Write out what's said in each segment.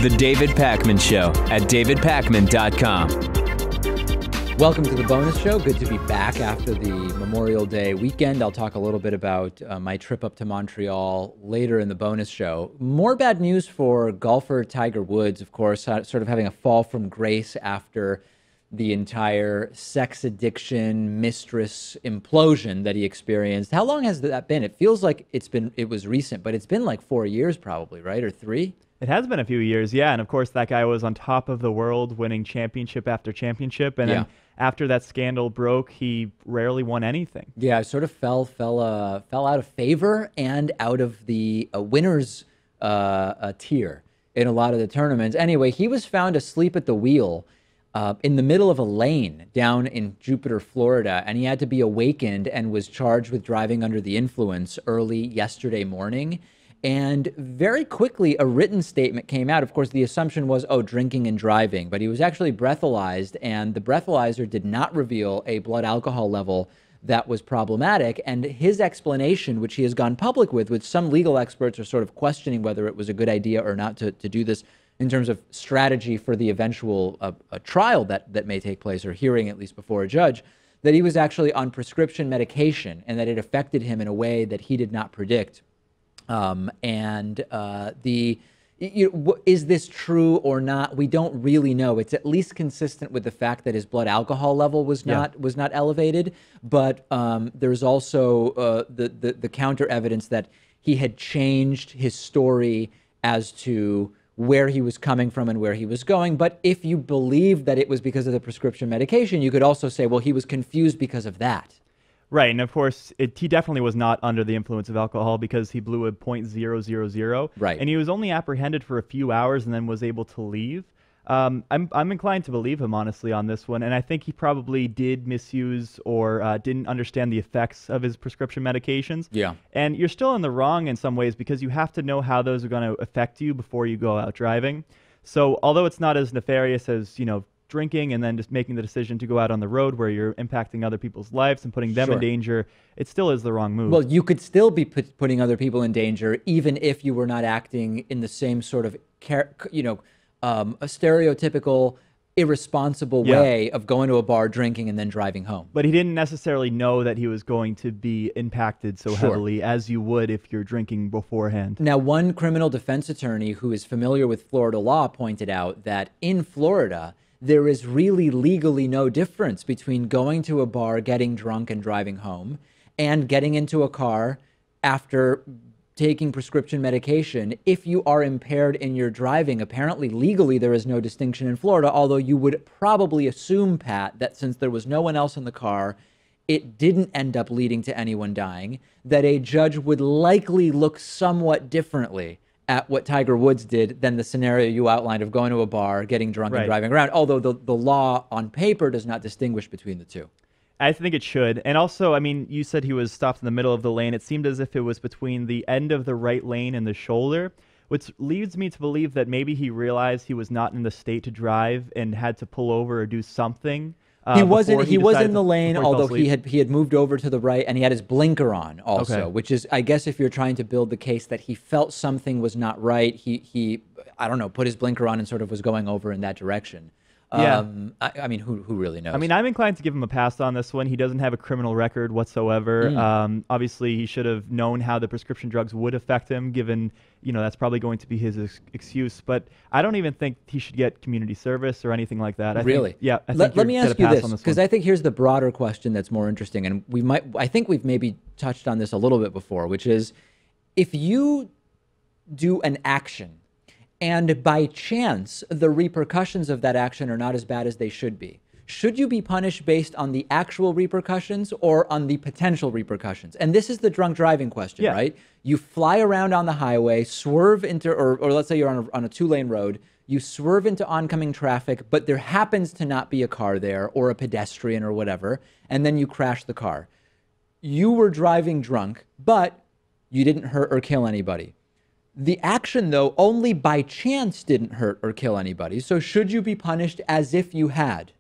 The David Pakman Show at davidpakman.com. Welcome to the bonus show. Good to be back after the Memorial Day weekend. I'll talk a little bit about my trip up to Montreal later in the bonus show. More bad news for golfer Tiger Woods, of course, sort of having a fall from grace after the entire sex addiction mistress implosion that he experienced. How long has that been? It feels like it was recent, but it's been like 4 years probably, right? Or 3? It has been a few years, yeah. And of course, that guy was on top of the world, winning championship after championship. And then after that scandal broke, he rarely won anything. Yeah, it sort of fell out of favor and out of the winners tier in a lot of the tournaments. Anyway, he was found asleep at the wheel in the middle of a lane down in Jupiter, Florida, and he had to be awakened and was charged with driving under the influence early yesterday morning. And very quickly, a written statement came out. Of course, the assumption was, drinking and driving. But he was actually breathalyzed, and the breathalyzer did not reveal a blood alcohol level that was problematic. And his explanation, which he has gone public with, which some legal experts are sort of questioning whether it was a good idea or not to do this in terms of strategy for the eventual trial that may take place, or hearing at least before a judge, that he was actually on prescription medication and that it affected him in a way that he did not predict. Is this true or not? We don't really know. It's at least consistent with the fact that his blood alcohol level was not elevated, but there's also the counter evidence that he had changed his story as to where he was coming from and where he was going. But if you believe that it was because of the prescription medication, you could also say, well, he was confused because of that. Right, and of course, he definitely was not under the influence of alcohol because he blew a .000. Right. And he was only apprehended for a few hours and then was able to leave. I'm inclined to believe him, honestly, on this one. And I think he probably did misuse or didn't understand the effects of his prescription medications. Yeah. And you're still in the wrong in some ways because you have to know how those are going to affect you before you go out driving. So although it's not as nefarious as, drinking and then just making the decision to go out on the road where you're impacting other people's lives and putting them in danger, it still is the wrong move. Well, you could still be putting other people in danger even if you were not acting in the same sort of, a stereotypical, irresponsible way of going to a bar, drinking, and then driving home. But he didn't necessarily know that he was going to be impacted so heavily as you would if you're drinking beforehand. Now, one criminal defense attorney who is familiar with Florida law pointed out that in Florida, there is really legally no difference between going to a bar, getting drunk and driving home, and getting into a car after taking prescription medication. If you are impaired in your driving, apparently legally there is no distinction in Florida, although you would probably assume, Pat, that since there was no one else in the car, it didn't end up leading to anyone dying, that a judge would likely look somewhat differently at what Tiger Woods did than the scenario you outlined of going to a bar, getting drunk and driving around, although the law on paper does not distinguish between the two. I think it should. And also, I mean, you said he was stopped in the middle of the lane. It seemed as if it was between the end of the right lane and the shoulder, which leads me to believe that maybe he realized he was not in the state to drive and had to pull over or do something. He was in the lane, although he had moved over to the right, and he had his blinker on also, which is, I guess, if you're trying to build the case that he felt something was not right, he I don't know, put his blinker on and sort of was going over in that direction. Yeah. I mean, who really knows? I mean, I'm inclined to give him a pass on this one. He doesn't have a criminal record whatsoever. Obviously, he should have known how the prescription drugs would affect him, given, that's probably going to be his excuse. But I don't even think he should get community service or anything like that. Let me ask you this, because I think here's the broader question that's more interesting. And I think we've maybe touched on this a little bit before, which is if you do an action and by chance, the repercussions of that action are not as bad as they should be, should you be punished based on the actual repercussions or on the potential repercussions? And this is the drunk driving question, right? You fly around on the highway, swerve into, or let's say you're on a 2-lane road, you swerve into oncoming traffic, but there happens to not be a car there or a pedestrian or whatever, and then you crash the car. You were driving drunk, but you didn't hurt or kill anybody. The action, though, only by chance didn't hurt or kill anybody. So should you be punished as if you had?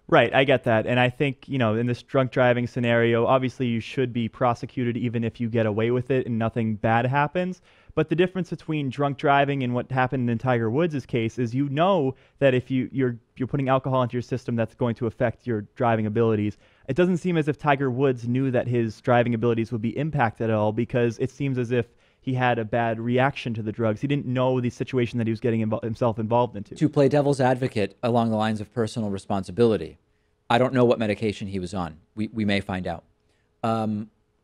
Right, I get that. And I think, in this drunk driving scenario, obviously you should be prosecuted even if you get away with it and nothing bad happens. But the difference between drunk driving and what happened in Tiger Woods' case is that if you're putting alcohol into your system, that's going to affect your driving abilities. It doesn't seem as if Tiger Woods knew that his driving abilities would be impacted at all, because it seems as if he had a bad reaction to the drugs. He didn't know the situation that he was getting himself involved into. To play devil's advocate along the lines of personal responsibility, I don't know what medication he was on. We may find out.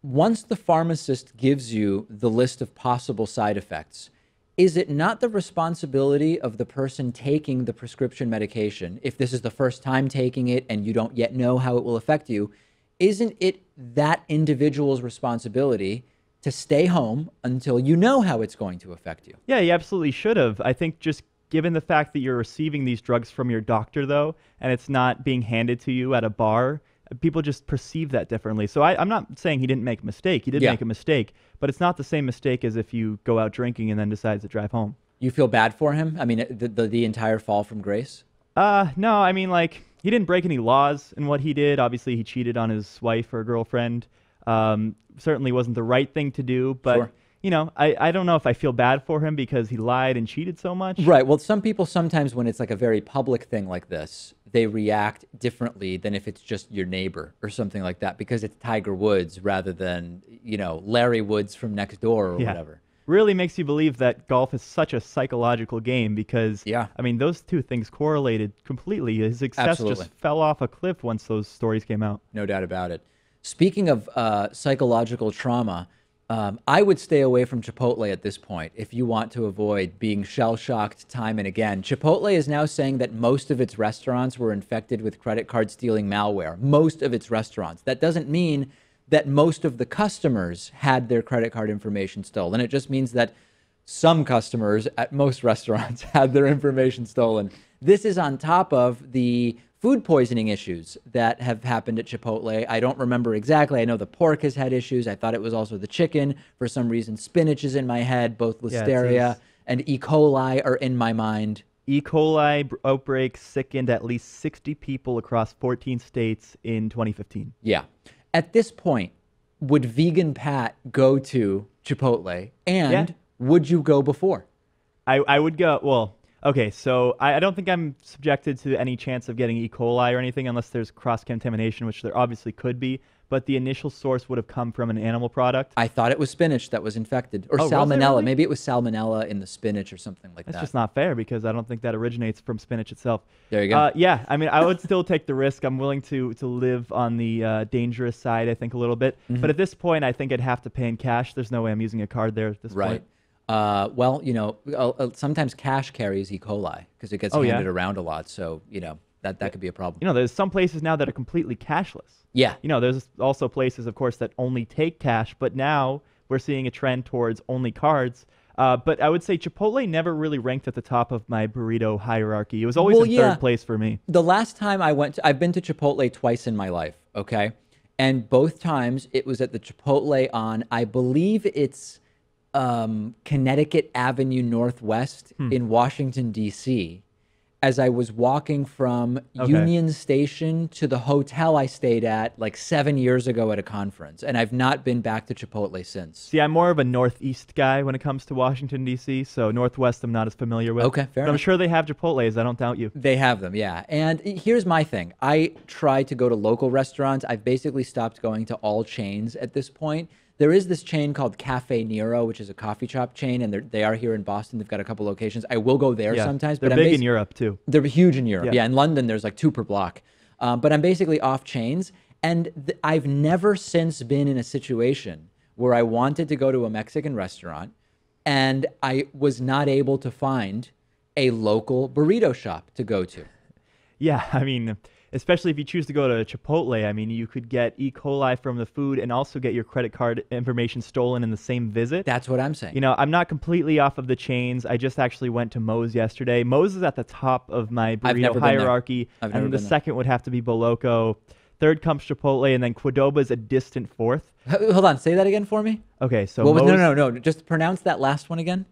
Once the pharmacist gives you the list of possible side effects, is it not the responsibility of the person taking the prescription medication, if this is the first time taking it and you don't yet know how it will affect you, isn't it that individual's responsibility to stay home until you know how it's going to affect you? Yeah, you absolutely should have. I think just given the fact that you're receiving these drugs from your doctor, though, and it's not being handed to you at a bar, people just perceive that differently. So I'm not saying he didn't make a mistake. He did make a mistake, but it's not the same mistake as if you go out drinking and then decide to drive home. You feel bad for him? I mean, the entire fall from grace? No, I mean, like, he didn't break any laws in what he did. Obviously, he cheated on his wife or girlfriend. Certainly wasn't the right thing to do, but... Sure. I don't know if I feel bad for him because he lied and cheated so much. Right. Well, some people sometimes, when it's like a very public thing like this, they react differently than if it's just your neighbor or something like that, because it's Tiger Woods rather than, Larry Woods from next door or whatever. Really makes you believe that golf is such a psychological game because, I mean, those two things correlated completely. His success just fell off a cliff once those stories came out. No doubt about it. Speaking of psychological trauma, I would stay away from Chipotle at this point if you want to avoid being shell-shocked time and again. Chipotle is now saying that most of its restaurants were infected with credit card stealing malware. Most of its restaurants. That doesn't mean that most of the customers had their credit card information stolen. It just means that some customers at most restaurants had their information stolen. This is on top of the food poisoning issues that have happened at Chipotle. I don't remember exactly. I know the pork has had issues. I thought it was also the chicken. For some reason, spinach is in my head. Both Listeria and E. coli are in my mind. E. coli outbreak sickened at least 60 people across 14 states in 2015. Yeah. At this point, would Vegan Pat go to Chipotle? And would you go before? I would go. Well, okay, so I don't think I'm subjected to any chance of getting E. coli or anything unless there's cross-contamination, which there obviously could be. But the initial source would have come from an animal product. I thought it was spinach that was infected. Or salmonella. Really? Maybe it was salmonella in the spinach or something like that. That's just not fair because I don't think that originates from spinach itself. There you go. Yeah, I mean, I would still take the risk. I'm willing to live on the dangerous side, I think, a little bit. Mm-hmm. But at this point, I think I'd have to pay in cash. There's no way I'm using a card there at this point. Well, sometimes cash carries E. coli because it gets handed around a lot. So, that could be a problem. There's some places now that are completely cashless. Yeah. There's also places, of course, that only take cash. But now we're seeing a trend towards only cards. But I would say Chipotle never really ranked at the top of my burrito hierarchy. It was always in third place for me. The last time I've been to Chipotle twice in my life, okay? And both times it was at the Chipotle on, I believe it's Connecticut Avenue Northwest in Washington, D.C., as I was walking from Union Station to the hotel I stayed at like 7 years ago at a conference. And I've not been back to Chipotle since. See, I'm more of a Northeast guy when it comes to Washington, D.C., so Northwest I'm not as familiar with. Okay, fair enough. I'm sure they have Chipotles. I don't doubt you. They have them, yeah. And here's my thing. I try to go to local restaurants. I've basically stopped going to all chains at this point. There is this chain called Cafe Nero, which is a coffee shop chain, and they are here in Boston. They've got a couple locations. I will go there sometimes. They're big in Europe, too. They're huge in Europe. Yeah, in London, there's like 2 per block. But I'm basically off chains, and I've never since been in a situation where I wanted to go to a Mexican restaurant, and I was not able to find a local burrito shop to go to. Yeah, I mean, especially if you choose to go to Chipotle, I mean, you could get E. coli from the food and also get your credit card information stolen in the same visit. That's what I'm saying. I'm not completely off of the chains. I just actually went to Moe's yesterday. Moe's is at the top of my burrito hierarchy. And the second would have to be Boloco. Third comes Chipotle, and then Qdoba is a distant fourth. Hold on, say that again for me. Okay, so no. Just pronounce that last one again.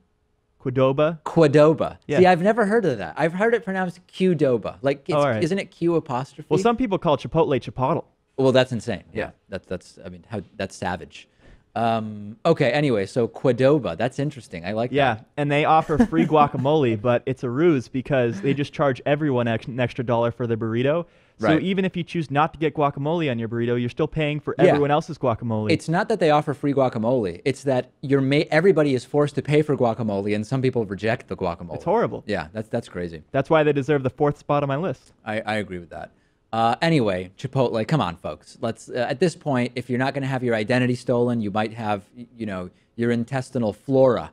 Qdoba. Qdoba. Yeah. See, I've never heard of that. I've heard it pronounced Qdoba. Like, Oh, all right. isn't it Q apostrophe? Well, some people call Chipotle Chipotle. Well, that's insane. Yeah. That's. I mean, that's savage. Okay. Anyway, so Qdoba. That's interesting. I like Yeah, that. and they offer free guacamole, but it's a ruse because they just charge everyone an extra $1 for their burrito. So Right. even if you choose not to get guacamole on your burrito, you're still paying for Yeah. everyone else's guacamole. It's not that they offer free guacamole. It's that everybody is forced to pay for guacamole, and some people reject the guacamole. It's horrible. Yeah, that's crazy. That's why they deserve the 4th spot on my list. I agree with that. Anyway, Chipotle, come on, folks. Let's at this point, if you're not going to have your identity stolen, you might have, your intestinal flora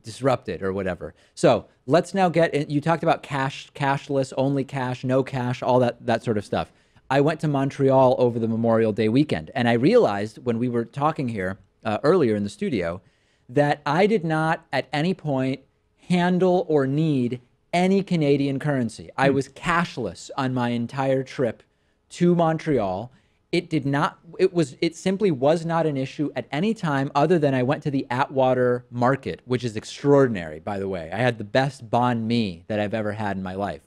disrupted or whatever. So let's now get in. You talked about cashless, only cash, no cash, all that sort of stuff. I went to Montreal over the Memorial Day weekend, and I realized when we were talking here earlier in the studio that I did not at any point handle or need any Canadian currency. I was cashless on my entire trip to Montreal. It simply was not an issue at any time other than I went to the Atwater Market, which is extraordinary, by the way. I had the best banh mi that I've ever had in my life.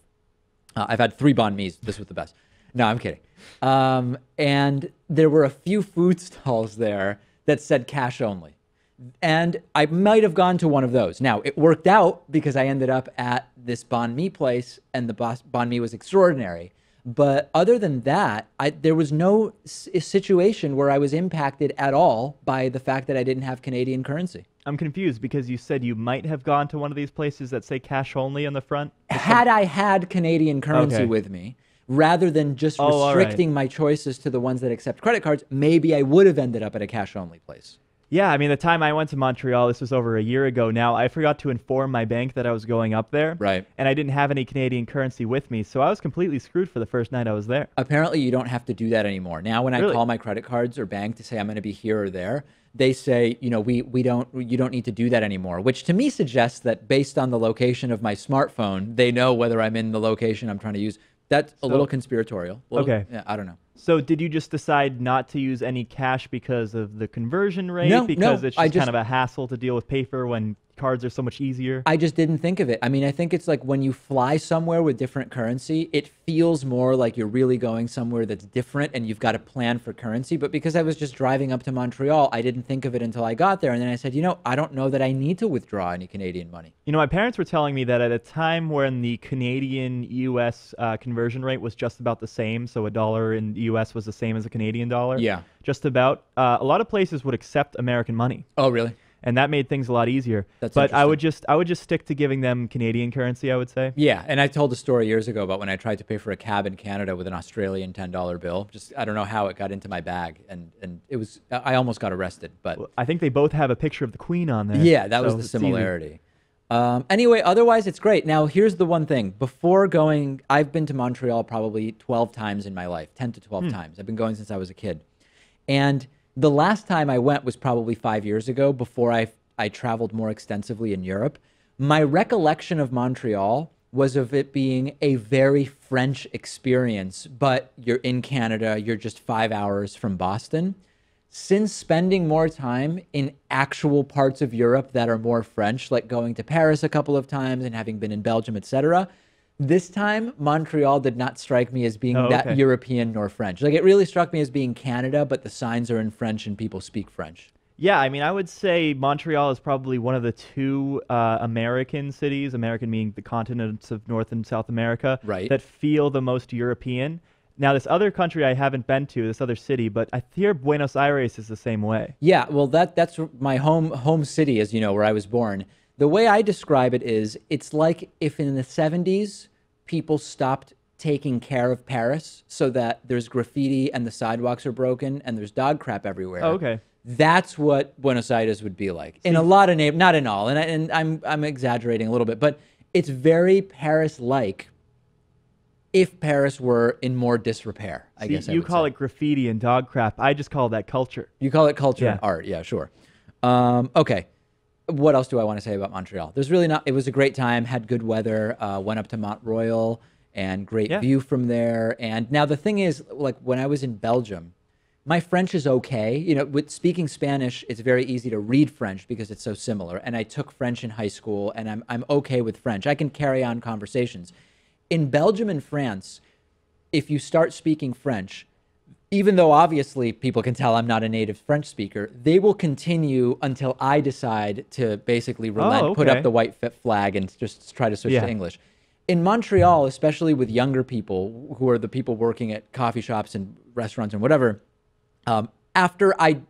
I've had 3 banh mi's. This was the best. No, I'm kidding. And there were a few food stalls there that said cash only. And I might have gone to one of those. Now, it worked out because I ended up at this banh mi place, and the banh mi was extraordinary. But other than that, there was no situation where I was impacted at all by the fact that I didn't have Canadian currency. I'm confused because you said you might have gone to one of these places that say cash only on the front. Had I had Canadian currency Okay. with me, rather than just Oh, all right. restricting my choices to the ones that accept credit cards, maybe I would have ended up at a cash-only place. Yeah, I mean, the time I went to Montreal, this was over a year ago now, I forgot to inform my bank that I was going up there. Right. And I didn't have any Canadian currency with me, so I was completely screwed for the first night I was there. Apparently, you don't have to do that anymore. Now, when I Really? call my credit cards or bank to say I'm going to be here or there, they say, you don't need to do that anymore, which to me suggests that based on the location of my smartphone, they know whether I'm in the location I'm trying to use. That's a little conspiratorial. Okay. Yeah, I don't know. So did you just decide not to use any cash because of the conversion rate? No, because no, it's I just kind of a hassle to deal with paper when cards are so much easier? I just didn't think of it. I mean, I think it's like when you fly somewhere with different currency, it feels more like you're really going somewhere that's different and you've got a plan for currency. But because I was just driving up to Montreal, I didn't think of it until I got there. And then I said, I don't know that I need to withdraw any Canadian money. My parents were telling me that at a time when the Canadian-U.S. Conversion rate was just about the same, so $1 in the U.S. was the same as a Canadian dollar. Yeah. Just about. A lot of places would accept American money. Oh, really? And that made things a lot easier. That's but I would just stick to giving them Canadian currency, I would say. Yeah, and I told a story years ago about when I tried to pay for a cab in Canada with an Australian $10 bill. Just I don't know how it got into my bag, and it was I almost got arrested. But I think they both have a picture of the Queen on there. yeah, that was so the it's easy. similarity. Anyway, otherwise it's great. Now here's the one thing. Before going, I've been to Montreal probably 12 times in my life, 10 to 12 times. I've been going since I was a kid, and the last time I went was probably 5 years ago. Before I traveled more extensively in Europe. My recollection of Montreal was of it being a very French experience, but you're in Canada, you're just 5 hours from Boston. Since spending more time in actual parts of Europe that are more French, like going to Paris a couple of times and having been in Belgium, etc., this time Montreal did not strike me as being that European nor French. Like it really struck me as being Canada, but the signs are in French and people speak French. Yeah, I mean, I would say Montreal is probably one of the 2 American cities, American meaning the continents of North and South America, Right. that feel the most European. Now, this other country I haven't been to, this other city, but I hear Buenos Aires is the same way. Yeah, well, that's my home city, as you know, where I was born. The way I describe it is, it's like if in the 70s people stopped taking care of Paris so that there's graffiti and the sidewalks are broken and there's dog crap everywhere. Oh, okay. That's what Buenos Aires would be like in a lot of not in all, and I'm exaggerating a little bit, but it's very Paris-like. If Paris were in more disrepair, I guess You call it graffiti and dog crap. I just call that culture. You call it culture and Yeah. art. Yeah, sure. Okay. What else do I want to say about Montreal? There's really not. It was a great time. Had good weather. Went up to Mont Royal and great view from there. And now the thing is, like when I was in Belgium, My French is okay. You know, with speaking Spanish, it's very easy to read French because it's so similar. And I took French in high school, and I'm okay with French. I can carry on conversations. In Belgium and France, if you start speaking French, even though obviously people can tell I'm not a native French speaker, they will continue until I decide to basically relent, put up the white flag, and just try to switch to English. In Montreal, especially with younger people who are the people working at coffee shops and restaurants and whatever, after I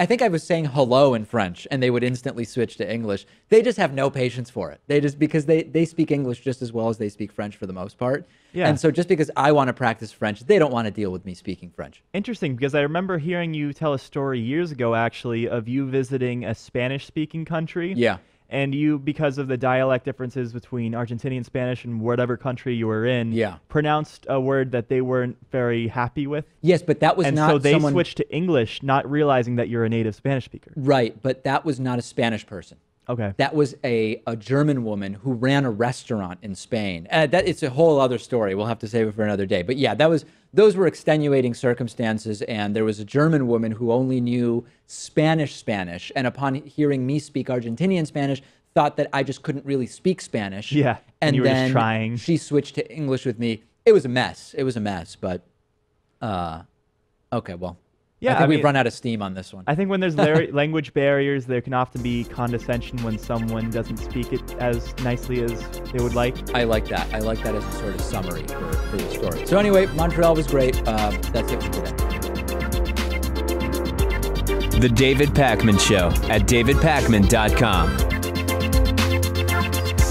think I was saying hello in French and they would instantly switch to English. They just have no patience for it. They just, because they speak English just as well as they speak French for the most part. Yeah. And so just because I want to practice French, they don't want to deal with me speaking French. Interesting, because I remember hearing you tell a story years ago, actually, of you visiting a Spanish-speaking country. Yeah. And you, because of the dialect differences between Argentinian Spanish and whatever country you were in, pronounced a word that they weren't very happy with. Yes, but that was not so they switched to English, not realizing that you're a native Spanish speaker. Right, but that was not a Spanish person. Okay. That was a German woman who ran a restaurant in Spain. It's a whole other story. We'll have to save it for another day. But yeah, those were extenuating circumstances, and there was a German woman who only knew Spanish, and upon hearing me speak Argentinian Spanish, thought that I just couldn't really speak Spanish. Yeah, and you were just trying. She switched to English with me. It was a mess. But okay, well. Yeah, I think we've run out of steam on this one. I think when there's language barriers, there can often be condescension when someone doesn't speak it as nicely as they would like. I like that. I like that as a sort of summary for the story. So anyway, Montreal was great. That's it for today. The David Pakman Show at davidpakman.com.